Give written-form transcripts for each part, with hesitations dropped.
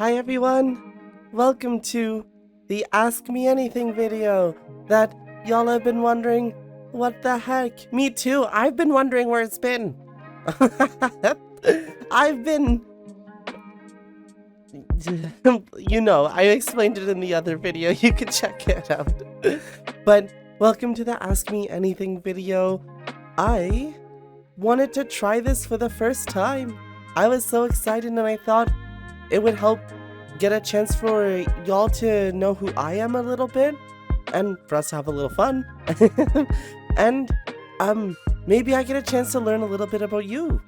Hi everyone! Welcome to the Ask Me Anything video that y'all have been wondering, what the heck? Me too, I've been wondering where it's been. I've been... I explained it in the other video, you can check it out. But welcome to the Ask Me Anything video. I wanted to try this for the first time. I was so excited and I thought it would help get a chance for y'all to know who I am a little bit and for us to have a little fun. And maybe I get a chance to learn a little bit about you.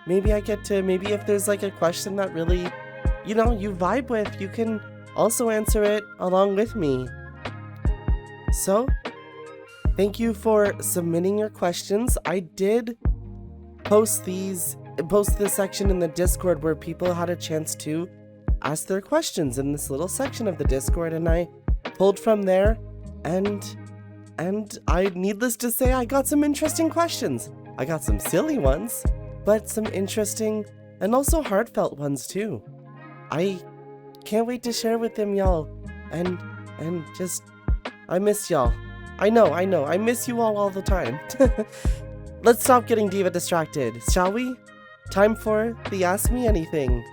Maybe I get to, maybe if there's like a question that really, you vibe with, you can also answer it along with me. So, thank you for submitting your questions. I did post this section in the Discord where people had a chance to ask their questions in this little section of the Discord, and I pulled from there, and I, needless to say, I got some interesting questions. I got some silly ones, but some interesting and also heartfelt ones too. I can't wait to share with them, y'all, and just, I miss y'all. I know, I miss you all the time. Let's stop getting diva distracted, shall we? Time for the Ask Me Anything.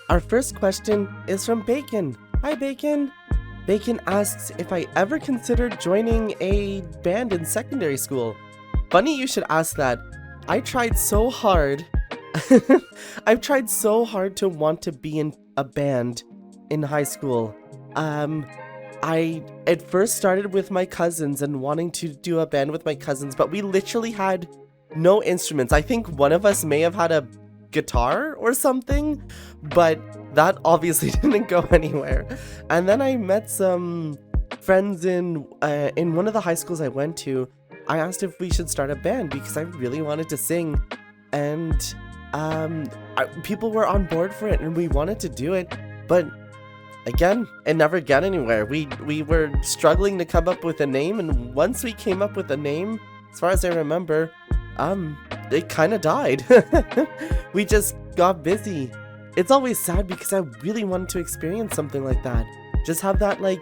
Our first question is from Bacon. Hi, Bacon. Bacon asks if I ever considered joining a band in secondary school. Funny you should ask that. I tried so hard. I've tried so hard to want to be in a band in high school. I at first started with my cousins and wanting to do a band with my cousins, but we literally had no instruments. I think one of us may have had a guitar or something, but that obviously didn't go anywhere. And then I met some friends in one of the high schools I went to. I asked if we should start a band because I really wanted to sing, and people were on board for it and we wanted to do it, but again, it never got anywhere. We were struggling to come up with a name, and once we came up with a name, as far as I remember, it kind of died. We just got busy. It's always sad because I really wanted to experience something like that. Just have that like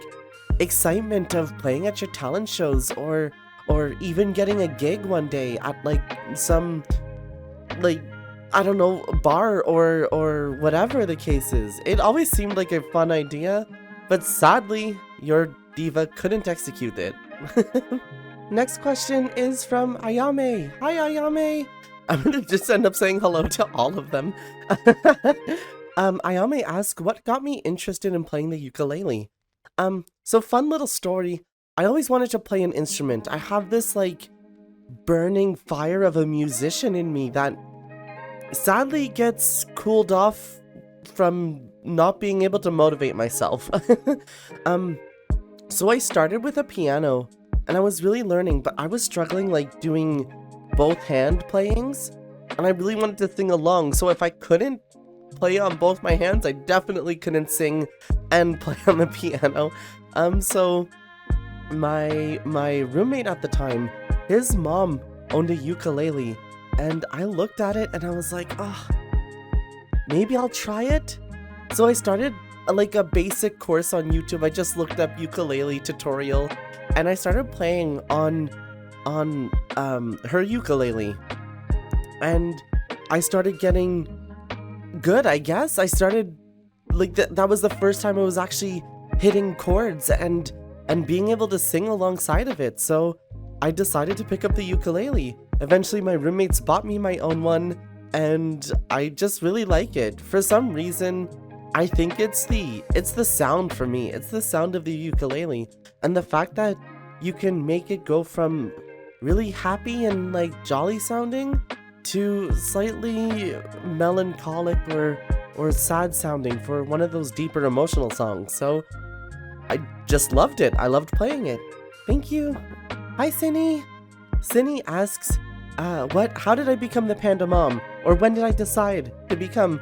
excitement of playing at your talent shows, or even getting a gig one day at like some, like, I don't know, bar or whatever the case is. It always seemed like a fun idea, but sadly, your diva couldn't execute it. Next question is from Ayame. Hi, Ayame. I'm gonna just end up saying hello to all of them. Ayame asks, what got me interested in playing the ukulele? So fun little story. I always wanted to play an instrument. I have this like burning fire of a musician in me that sadly gets cooled off from not being able to motivate myself. So I started with a piano and I was really learning, but I was struggling like doing both hand playings, and I really wanted to sing along. So if I couldn't play on both my hands, I definitely couldn't sing and play on the piano. So my roommate at the time, his mom owned a ukulele, and I looked at it and I was like, oh, maybe I'll try it. So I started like a basic course on YouTube. I just looked up ukulele tutorial and I started playing on her ukulele, and I started getting good, I guess. I started like that was the first time I was actually hitting chords and being able to sing alongside of it. So I decided to pick up the ukulele. Eventually my roommates bought me my own one, and I just really like it. For some reason, I think it's the sound for me. It's the sound of the ukulele, and the fact that you can make it go from really happy and like jolly sounding to slightly melancholic or sad sounding for one of those deeper emotional songs. So I just loved it. I loved playing it. Thank you. Hi, Cindy. Cindy asks, how did I become the panda mom? Or when did I decide to become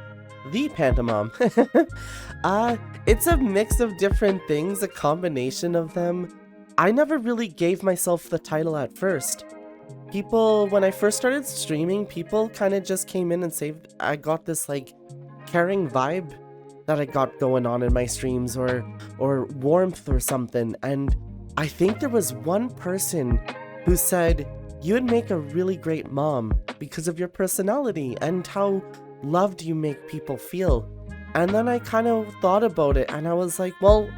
the panda mom? It's a mix of different things, a combination of them. I never really gave myself the title at first. People, when I first started streaming, people kind of just came in and saved. I got this like caring vibe that I got going on in my streams, or warmth or something. And I think there was one person who said, you would make a really great mom because of your personality and how loved you make people feel. And then I kind of thought about it and I was like, well,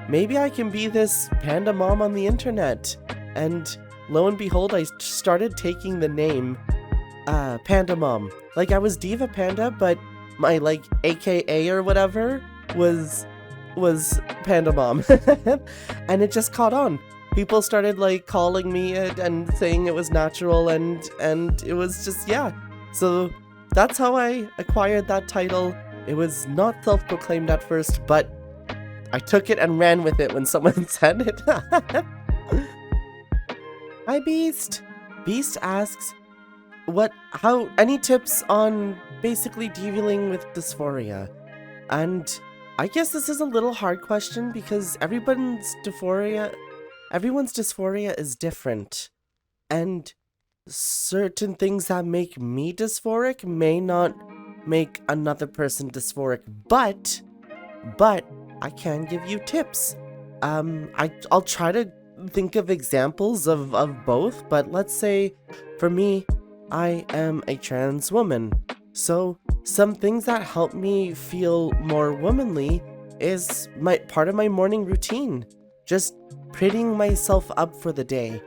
maybe I can be this panda mom on the internet. And lo and behold, I started taking the name Panda Mom. Like, I was Diva Panda, but my like AKA or whatever was Panda Mom. And it just caught on. People started like calling me it and saying it was natural, and it was just, yeah. So that's how I acquired that title. It was not self-proclaimed at first, but I took it and ran with it when someone said it. Hi Beast. Beast asks, any tips on basically dealing with dysphoria? And I guess this is a little hard question because everyone's dysphoria is different. And certain things that make me dysphoric may not make another person dysphoric, but I can give you tips. I'll try to think of examples of both, but let's say for me, I am a trans woman. So some things that help me feel more womanly is part of my morning routine. Just prettying myself up for the day.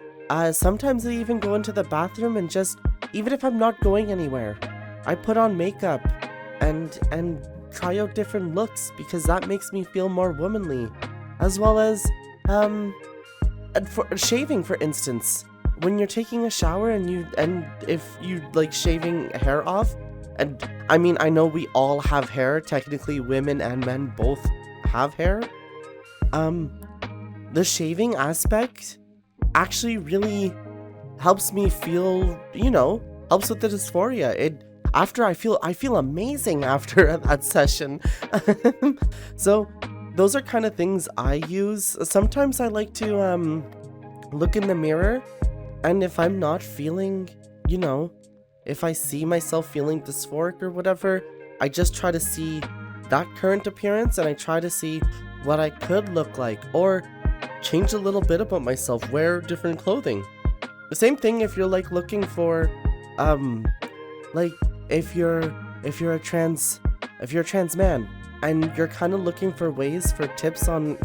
Sometimes I even go into the bathroom and just, even if I'm not going anywhere, I put on makeup and try out different looks because that makes me feel more womanly. As well as, for shaving, for instance. When you're taking a shower and if you like shaving hair off, and I mean, I know we all have hair, technically women and men both have hair. The shaving aspect actually really helps me feel, helps with the dysphoria. I feel amazing after that session. So those are kind of things I use. Sometimes I like to look in the mirror, and if I'm not feeling, if I see myself feeling dysphoric or whatever, I just try to see that current appearance and I try to see what I could look like, or change a little bit about myself, wear different clothing. The same thing if you're like looking for, like if you're a trans man and you're kind of looking for ways for tips on,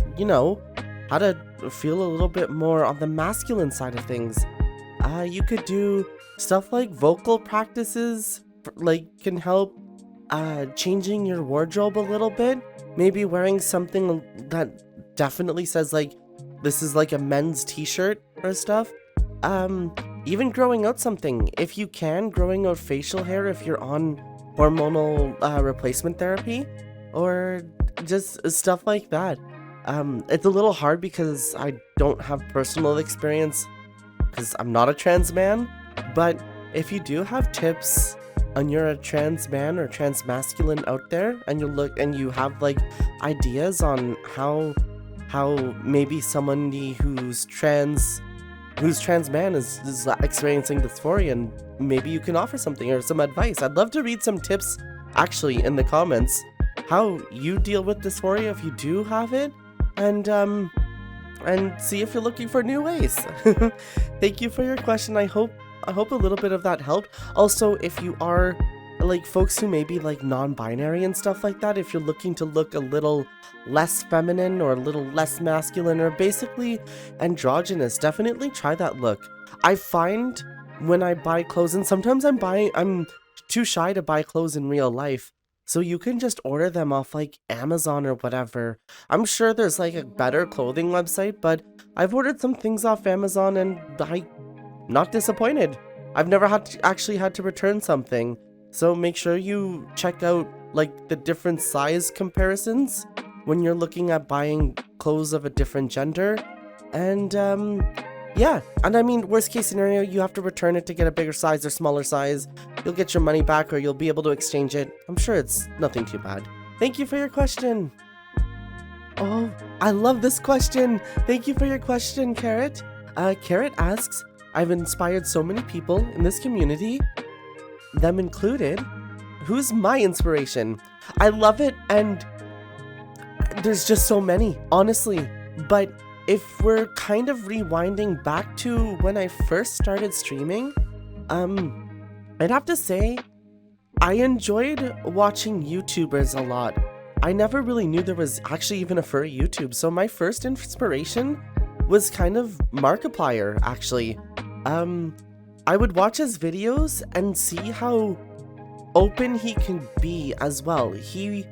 how to feel a little bit more on the masculine side of things. You could do stuff like vocal practices, like can help changing your wardrobe a little bit. Maybe wearing something that definitely says like, this is like a men's t-shirt or stuff. Even growing out something, if you can, growing out facial hair if you're on hormonal replacement therapy, or just stuff like that. It's a little hard because I don't have personal experience because I'm not a trans man, but if you do have tips and you're a trans man or trans masculine out there and you have like ideas on how maybe somebody who's trans man is experiencing dysphoria, and maybe you can offer something or some advice. I'd love to read some tips actually in the comments, how you deal with dysphoria if you do have it, and see if you're looking for new ways. Thank you for your question. I hope a little bit of that helped. Also, if you are like folks who may be like non-binary and stuff like that, if you're looking to look a little less feminine or a little less masculine or basically androgynous, definitely try that look. I find when I buy clothes, and sometimes I'm too shy to buy clothes in real life, so you can just order them off like Amazon or whatever. I'm sure there's like a better clothing website, but I've ordered some things off Amazon and I'm not disappointed. I've never actually had to return something. So make sure you check out like the different size comparisons when you're looking at buying clothes of a different gender. And yeah, and I mean, worst case scenario, you have to return it to get a bigger size or smaller size. You'll get your money back or you'll be able to exchange it. I'm sure it's nothing too bad. Thank you for your question. Oh, I love this question. Thank you for your question, Carrot. Carrot asks, I've inspired so many people in this community, them included. Who's my inspiration? I love it, and there's just so many, honestly. But if we're kind of rewinding back to when I first started streaming, I'd have to say I enjoyed watching YouTubers a lot. I never really knew there was actually even a furry YouTube, so my first inspiration was kind of Markiplier, actually. I would watch his videos and see how open he can be as well. He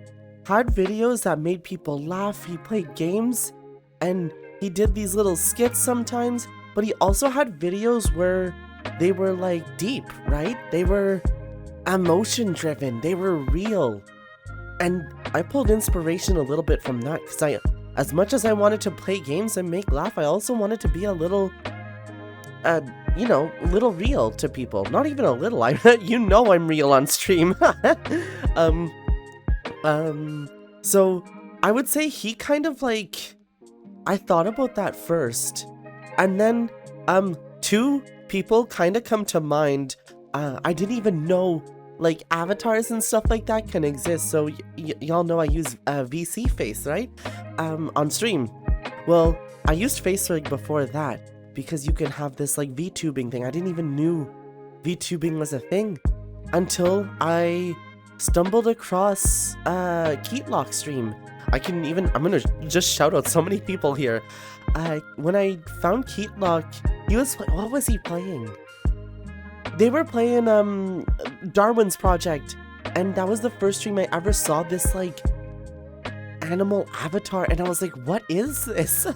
had videos that made people laugh, he played games, and he did these little skits sometimes, but he also had videos where they were like deep, right? They were emotion driven, they were real. And I pulled inspiration a little bit from that, because as much as I wanted to play games and make laugh, I also wanted to be a little, little real to people. Not even a little, I'm real on stream. So I would say he kind of like, I thought about that first. And then, two people kind of come to mind. I didn't even know like avatars and stuff like that can exist. So y'all know I use VC Face, right? On stream. Well, I used FaceRig before that because you can have this like VTubing thing. I didn't even knew VTubing was a thing until I stumbled across Keatlock stream. I'm gonna just shout out so many people here. When I found Keatlock, what was he playing? They were playing Darwin's Project, and that was the first stream I ever saw this like animal avatar, and I was like, what is this?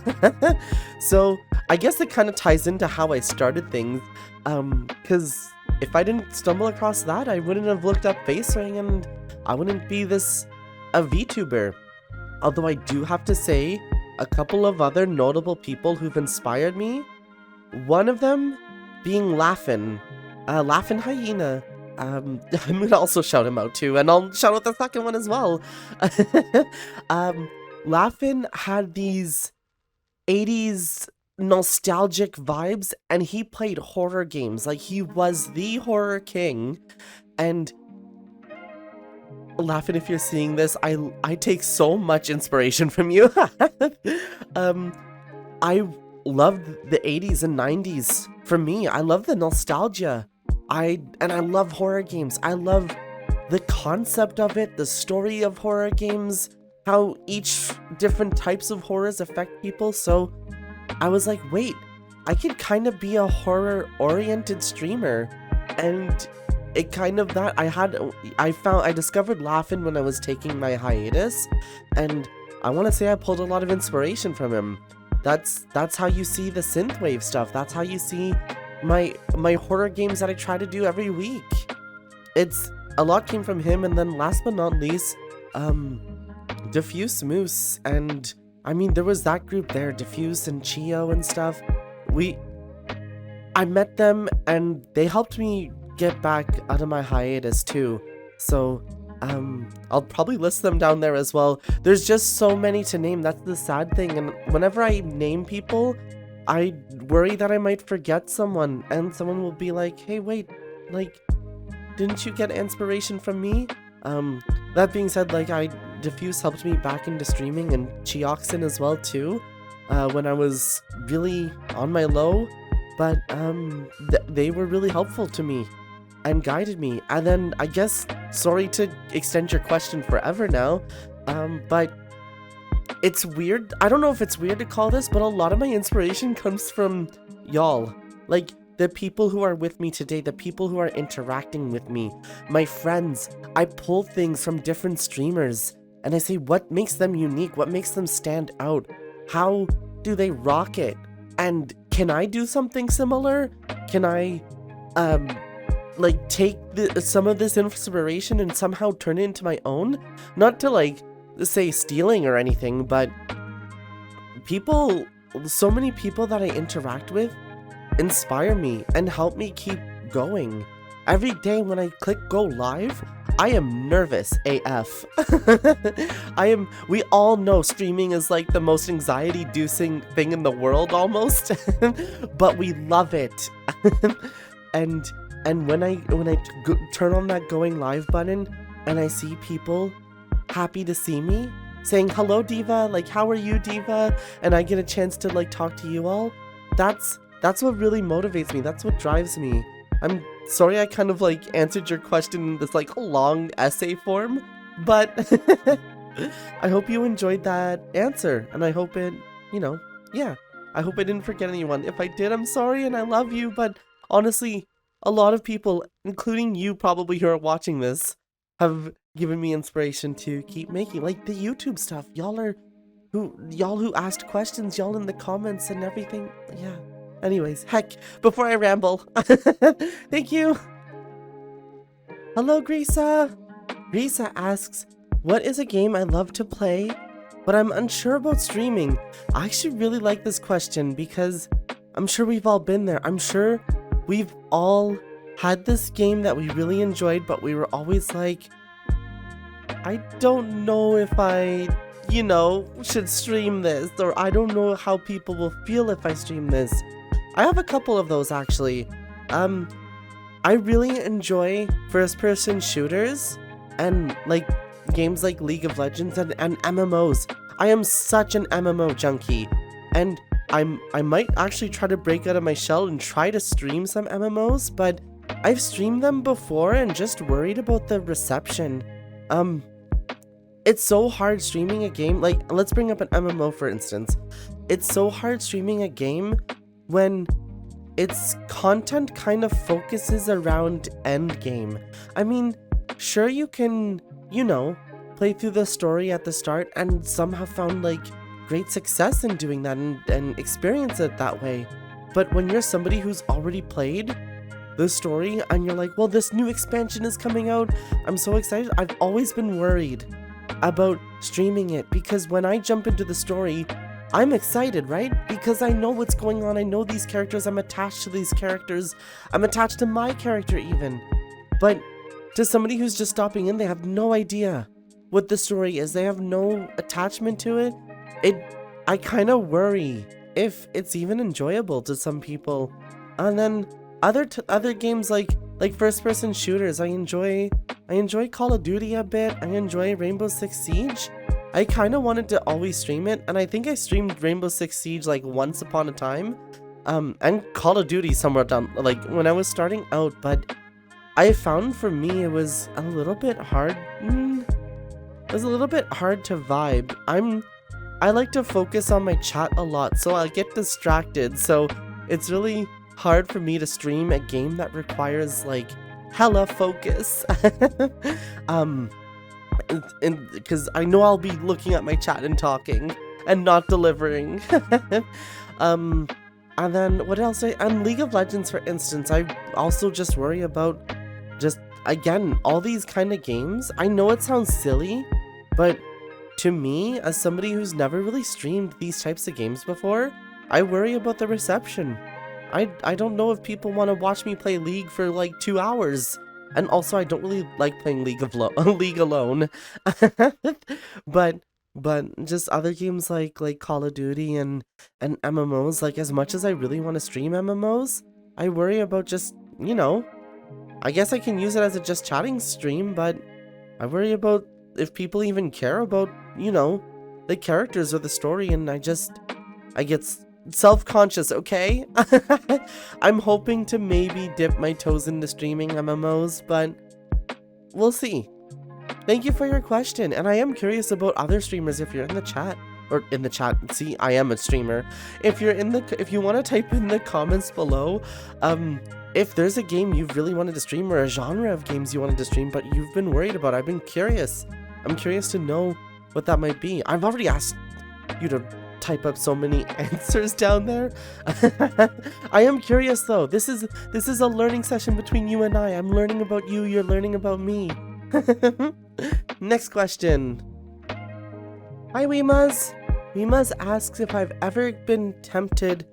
So I guess it kind of ties into how I started things, because if I didn't stumble across that, I wouldn't have looked up FaceRig, and I wouldn't be a VTuber. Although I do have to say, a couple of other notable people who've inspired me, one of them being Laughin' Hyena. I'm gonna also shout him out too, and I'll shout out the second one as well. Laughin' had these 80s nostalgic vibes, and he played horror games. Like, he was the horror king. And Laughin', if you're seeing this, I take so much inspiration from you. I loved the 80s and 90s. For me, I love the nostalgia. I love horror games. I love the concept of it, the story of horror games, how each different types of horrors affect people. So I was like, wait, I could kind of be a horror-oriented streamer. And it kind of that, I discovered Laughin' when I was taking my hiatus, and I want to say I pulled a lot of inspiration from him. That's how you see the synthwave stuff. That's how you see my horror games that I try to do every week. It's a lot came from him, and then last but not least, Diffuse Moose, and I mean there was that group there, Diffuse and Chio and stuff. I met them and they helped me get back out of my hiatus too. So I'll probably list them down there as well. There's just so many to name. That's the sad thing. And whenever I name people, I worry that I might forget someone, and someone will be like, hey, wait, like, didn't you get inspiration from me? That being said, like, Diffuse helped me back into streaming, and Chioxin as well too, when I was really on my low. But they were really helpful to me and guided me. And then I guess, sorry to extend your question forever now, but it's weird. I don't know if it's weird to call this, but a lot of my inspiration comes from y'all. Like, the people who are with me today, the people who are interacting with me, my friends. I pull things from different streamers and I say, what makes them unique? What makes them stand out? How do they rock it? And can I do something similar? Can I, like, take some of this inspiration and somehow turn it into my own? Not to, like, say stealing or anything, but so many people that I interact with inspire me and help me keep going. Every day when I click go live, I am nervous AF. We all know streaming is like the most anxiety-inducing thing in the world almost, but we love it. and when I turn on that going live button and I see people happy to see me, saying, hello, Diva, like, how are you, Diva? And I get a chance to, like, talk to you all. That's what really motivates me. That's what drives me. I'm sorry I kind of, like, answered your question in this, like, long essay form, but I hope you enjoyed that answer, and I hope it, you know, yeah, I hope I didn't forget anyone. If I did, I'm sorry, and I love you, but honestly, a lot of people, including you probably who are watching this, have given me inspiration to keep making, like, the YouTube stuff. Y'all who asked questions, y'all in the comments and everything, yeah. Anyways, heck, before I ramble, thank you. Hello, Grisa. Grisa asks, what is a game I love to play, but I'm unsure about streaming? I actually really like this question because I'm sure we've all been there. I'm sure we've all had this game that we really enjoyed, but we were always like, I don't know if I, should stream this, or I don't know how people will feel if I stream this. I have a couple of those actually. I really enjoy first-person shooters and like games like League of Legends and MMOs. I am such an MMO junkie, and I might actually try to break out of my shell and try to stream some MMOs, but I've streamed them before and just worried about the reception. It's so hard streaming a game, like, let's bring up an MMO for instance. It's so hard streaming a game when its content kind of focuses around endgame. I mean, sure you can, play through the story at the start, and some have found, like, great success in doing that and experience it that way. But when you're somebody who's already played the story and you're like, well, this new expansion is coming out, I'm so excited. I've always been worried about streaming it because when I jump into the story, I'm excited, right? Because I know what's going on. I know these characters. I'm attached to these characters. I'm attached to my character even. But to somebody who's just stopping in, they have no idea what the story is. They have no attachment to it. I kind of worry if it's even enjoyable to some people. And then other games like first-person shooters, I enjoy Call of Duty a bit. I enjoy Rainbow Six Siege. I kind of wanted to always stream it, and I think I streamed Rainbow Six Siege like once upon a time, and Call of Duty somewhere down, like when I was starting out, but I found for me it was a little bit hard. It was a little bit hard to vibe. I like to focus on my chat a lot, so I get distracted, so it's really hard for me to stream a game that requires like hella focus. Because I know I'll be looking at my chat and talking and not delivering. And then what else? And League of Legends, for instance, I also just worry about again, all these kind of games. I know it sounds silly, but to me, as somebody who's never really streamed these types of games before, I worry about the reception. I don't know if people want to watch me play League for like 2 hours. And also, I don't really like playing League alone. but just other games like Call of Duty and MMOs, like as much as I really want to stream MMOs, I worry about just, I guess I can use it as a just chatting stream, but I worry about if people even care about, the characters or the story, and I get self-conscious, okay? I'm hoping to maybe dip my toes into streaming MMOs, but we'll see. Thank you for your question, and I am curious about other streamers if you're in the chat. See, I am a streamer. If you want to type in the comments below, if there's a game you've really wanted to stream or a genre of games you wanted to stream but you've been worried about, I've been curious. I'm curious to know what that might be. I've already asked you to type up so many answers down there. I am curious though. This is a learning session between you and I. I'm learning about you, you're learning about me. Next question. Hi Weemaz. Weemaz asks if I've ever been tempted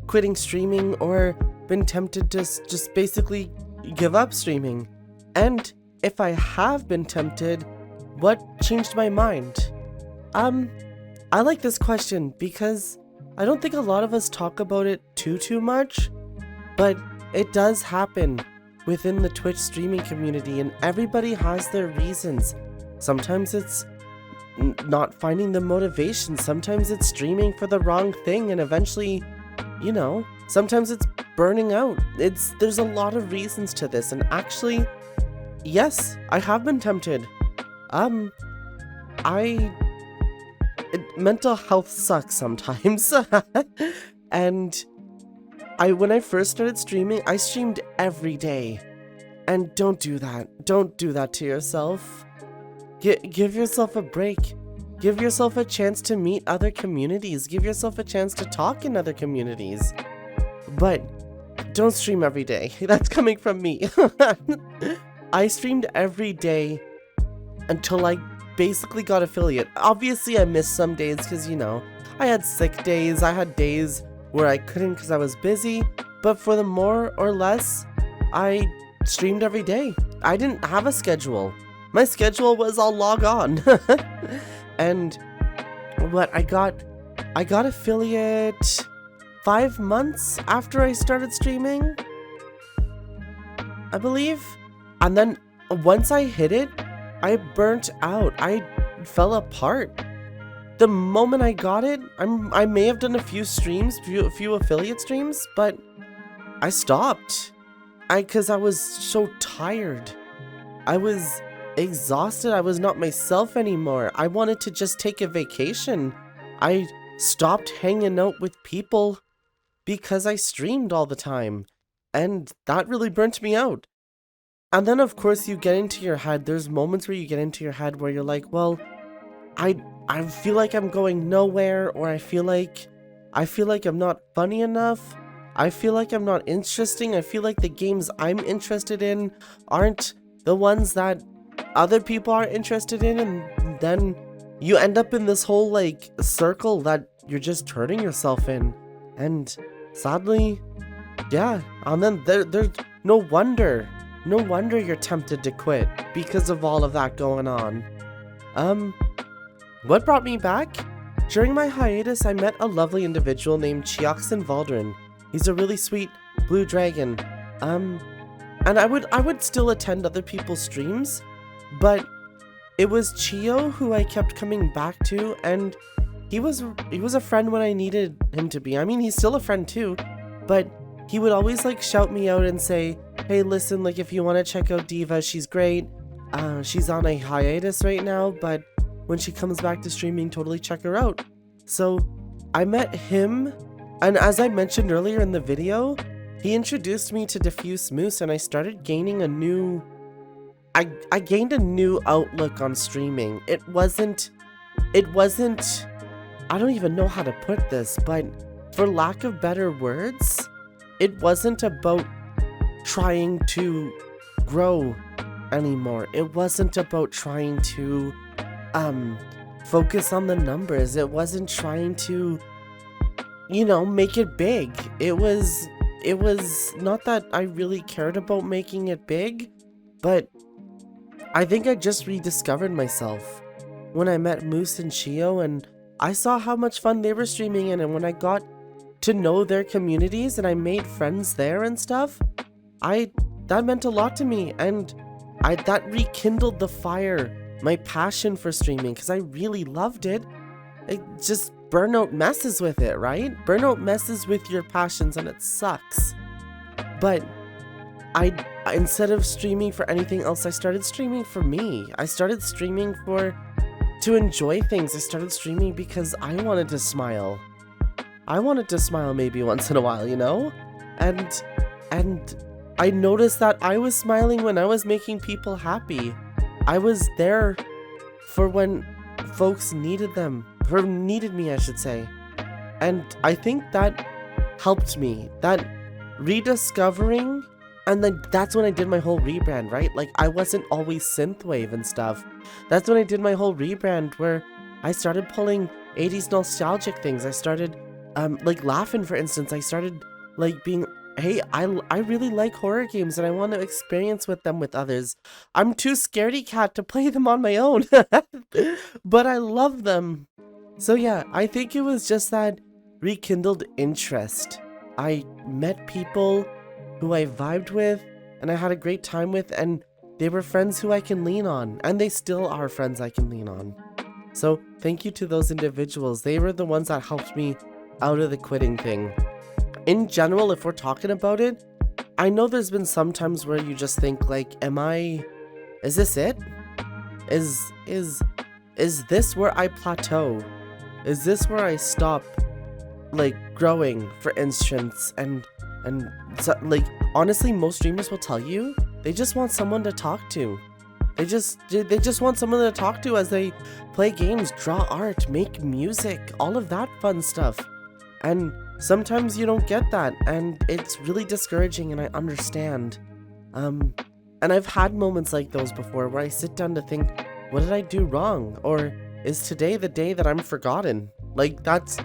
quitting streaming or been tempted to just basically give up streaming. And if I have been tempted, what changed my mind? I like this question because I don't think a lot of us talk about it too much, but it does happen within the Twitch streaming community and everybody has their reasons. Sometimes it's not finding the motivation. Sometimes it's streaming for the wrong thing, and eventually, sometimes it's burning out. There's a lot of reasons to this, and actually, yes, I have been tempted. Mental health sucks sometimes. And when I first started streaming, I streamed every day. And don't do that. Don't do that to yourself. Give yourself a break. Give yourself a chance to meet other communities. Give yourself a chance to talk in other communities. But don't stream every day. That's coming from me. I streamed every day until I basically got affiliate. Obviously, I missed some days because, I had sick days. I had days where I couldn't because I was busy. But for the more or less, I streamed every day. I didn't have a schedule. My schedule was I'll log on. And what I got affiliate 5 months after I started streaming, I believe. And then once I hit it, I burnt out. I fell apart. The moment I got it, I may have done a few streams, a few affiliate streams, but I stopped. Because I was so tired. I was exhausted. I was not myself anymore. I wanted to just take a vacation. I stopped hanging out with people because I streamed all the time. And that really burnt me out. And then, of course, you get into your head. There's moments where you get into your head where you're like, well, I feel like I'm going nowhere, or I feel like I'm not funny enough. I feel like I'm not interesting. I feel like the games I'm interested in aren't the ones that other people are interested in, and then you end up in this whole circle that you're just hurting yourself in. And sadly, yeah, and then there's no wonder you're tempted to quit because of all of that going on. What brought me back? During my hiatus, I met a lovely individual named Chioxin Valdrin. He's a really sweet blue dragon. And I would still attend other people's streams, but it was Chio who I kept coming back to, and he was a friend when I needed him to be. I mean, he's still a friend too, but he would always shout me out and say, hey, listen, if you want to check out Diva, she's great. She's on a hiatus right now, but when she comes back to streaming, totally check her out. So I met him, and as I mentioned earlier in the video, he introduced me to Diffuse Moose, and I started gaining a new outlook on streaming. It wasn't, I don't even know how to put this, but for lack of better words, it wasn't about trying to grow anymore. It wasn't about trying to focus on the numbers. It wasn't trying to make it big. It was not that I really cared about making it big, but I think I just rediscovered myself when I met Moose and Chio, and I saw how much fun they were streaming in, and when I got to know their communities and I made friends there and stuff, that meant a lot to me, and that rekindled the fire, my passion for streaming, because I really loved it. It just burnout messes with it, right? Burnout messes with your passions, and it sucks. But instead of streaming for anything else, I started streaming for me. I started streaming to enjoy things. I started streaming because I wanted to smile. I wanted to smile maybe once in a while, And I noticed that I was smiling when I was making people happy. I was there for when folks needed me, I should say. And I think that helped me. That rediscovering, and then that's when I did my whole rebrand, right? I wasn't always synthwave and stuff. That's when I did my whole rebrand, where I started pulling 80s nostalgic things. I started laughing, for instance. I started being, hey, I really like horror games and I want to experience with them with others. I'm too scaredy cat to play them on my own, but I love them. So yeah, I think it was just that rekindled interest. I met people who I vibed with and I had a great time with, and they were friends who I can lean on, and they still are friends I can lean on. So thank you to those individuals. They were the ones that helped me out of the quitting thing. In general, if we're talking about it, I know there's been some times where you just think like, is this it? Is this where I plateau? Is this where I stop like growing, for instance? And so, like, honestly, most streamers will tell you they just want someone to talk to. They just want someone to talk to as they play games, draw art, make music, all of that fun stuff. And sometimes you don't get that, and it's really discouraging, and I understand. And I've had moments like those before where I sit down to think, what did I do wrong? Or is today the day that I'm forgotten? Like, that's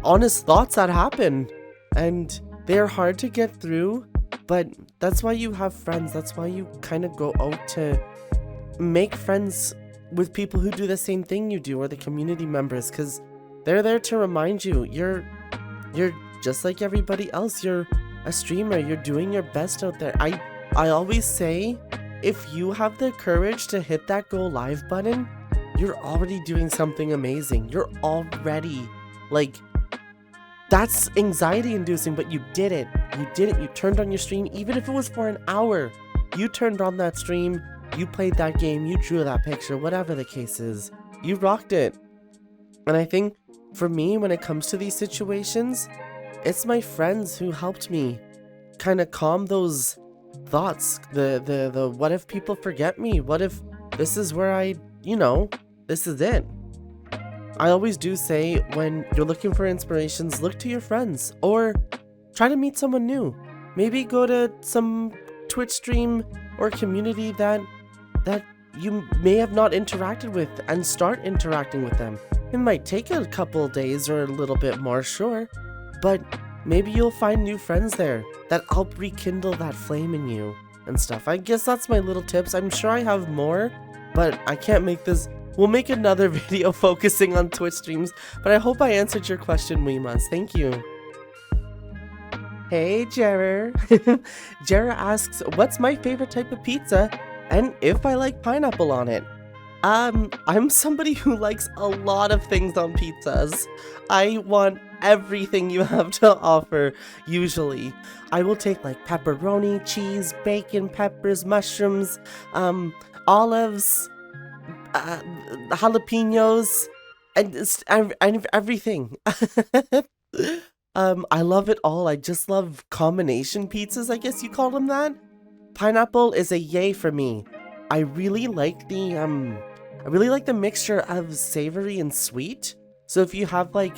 honest thoughts that happen, and they're hard to get through, but that's why you have friends. That's why you kind of go out to make friends with people who do the same thing you do, or the community members, because they're there to remind you you're just like everybody else. You're a streamer. You're doing your best out there. I always say, if you have the courage to hit that go live button, you're already doing something amazing. You're already, like, that's anxiety inducing, but you did it. You did it. You turned on your stream, even if it was for an hour. You turned on that stream, you played that game, you drew that picture, whatever the case is. You rocked it. And I think for me, when it comes to these situations, it's my friends who helped me kind of calm those thoughts. The what if people forget me? What if this is where this is it? I always do say, when you're looking for inspirations, look to your friends, or try to meet someone new. Maybe go to some Twitch stream or community that you may have not interacted with, and start interacting with them. It might take a couple days or a little bit more, sure, but maybe you'll find new friends there that help rekindle that flame in you and stuff. I guess that's my little tips. I'm sure I have more, but I can't make this. We'll make another video focusing on Twitch streams, but I hope I answered your question, Weemas. Thank you. Hey, Jera. Jera asks, what's my favorite type of pizza, and if I like pineapple on it? I'm somebody who likes a lot of things on pizzas. I want everything you have to offer, usually. I will take like pepperoni, cheese, bacon, peppers, mushrooms, olives, jalapenos, and everything. I love it all. I just love combination pizzas, I guess you call them that. Pineapple is a yay for me. I really like the mixture of savory and sweet. So if you have like,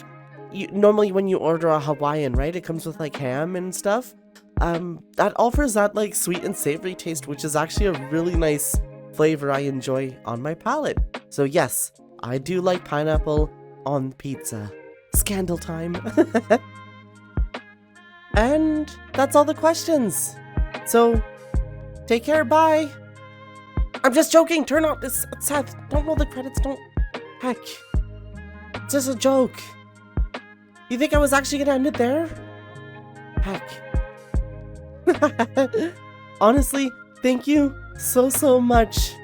normally when you order a Hawaiian, right, it comes with like ham and stuff. That offers that like sweet and savory taste, which is actually a really nice flavor I enjoy on my palate. So yes, I do like pineapple on pizza. Scandal time. And that's all the questions. So take care, bye. I'm just joking. Turn off this, Seth. Don't roll the credits. Don't. Heck. It's just a joke. You think I was actually gonna end it there? Heck. Honestly, thank you so much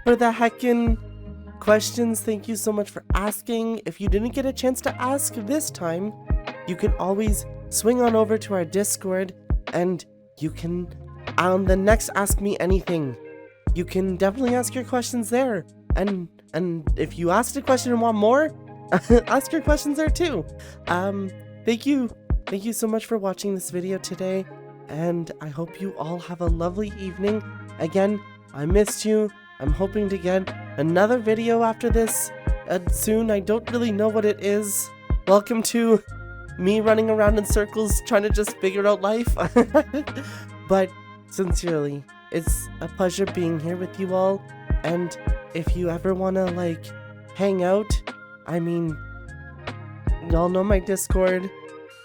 for the heckin' questions. Thank you so much for asking. If you didn't get a chance to ask this time, you can always swing on over to our Discord, and you can, on the next Ask Me Anything, you can definitely ask your questions there. And if you asked a question and want more, ask your questions there too. Thank you so much for watching this video today, and I hope you all have a lovely evening. Again, I missed you. I'm hoping to get another video after this soon. I don't really know what it is. Welcome to me running around in circles trying to just figure out life. But sincerely, it's a pleasure being here with you all. And if you ever want to like hang out, I mean, y'all know my Discord.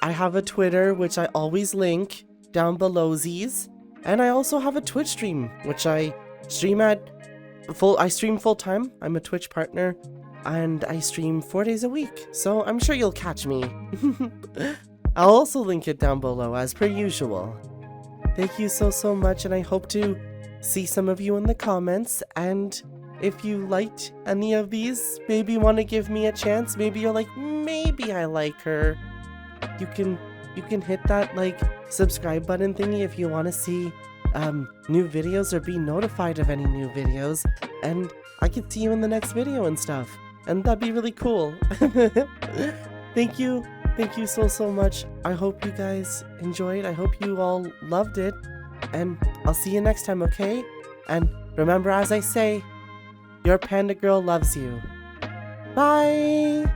I have a Twitter, which I always link down below-sies. And I also have a Twitch stream, which I stream I stream full time. I'm a Twitch partner, and I stream 4 days a week. So I'm sure you'll catch me. I'll also link it down below as per usual. Thank you so much, and I hope to see some of you in the comments, and if you liked any of these, maybe want to give me a chance, maybe you're like, maybe I like her, you can hit that like subscribe button thingy if you want to see new videos or be notified of any new videos, and I could see you in the next video and stuff, and that'd be really cool. Thank you so much. I hope you guys enjoyed. I hope you all loved it, and I'll see you next time, okay? And remember, as I say, your panda girl loves you. Bye!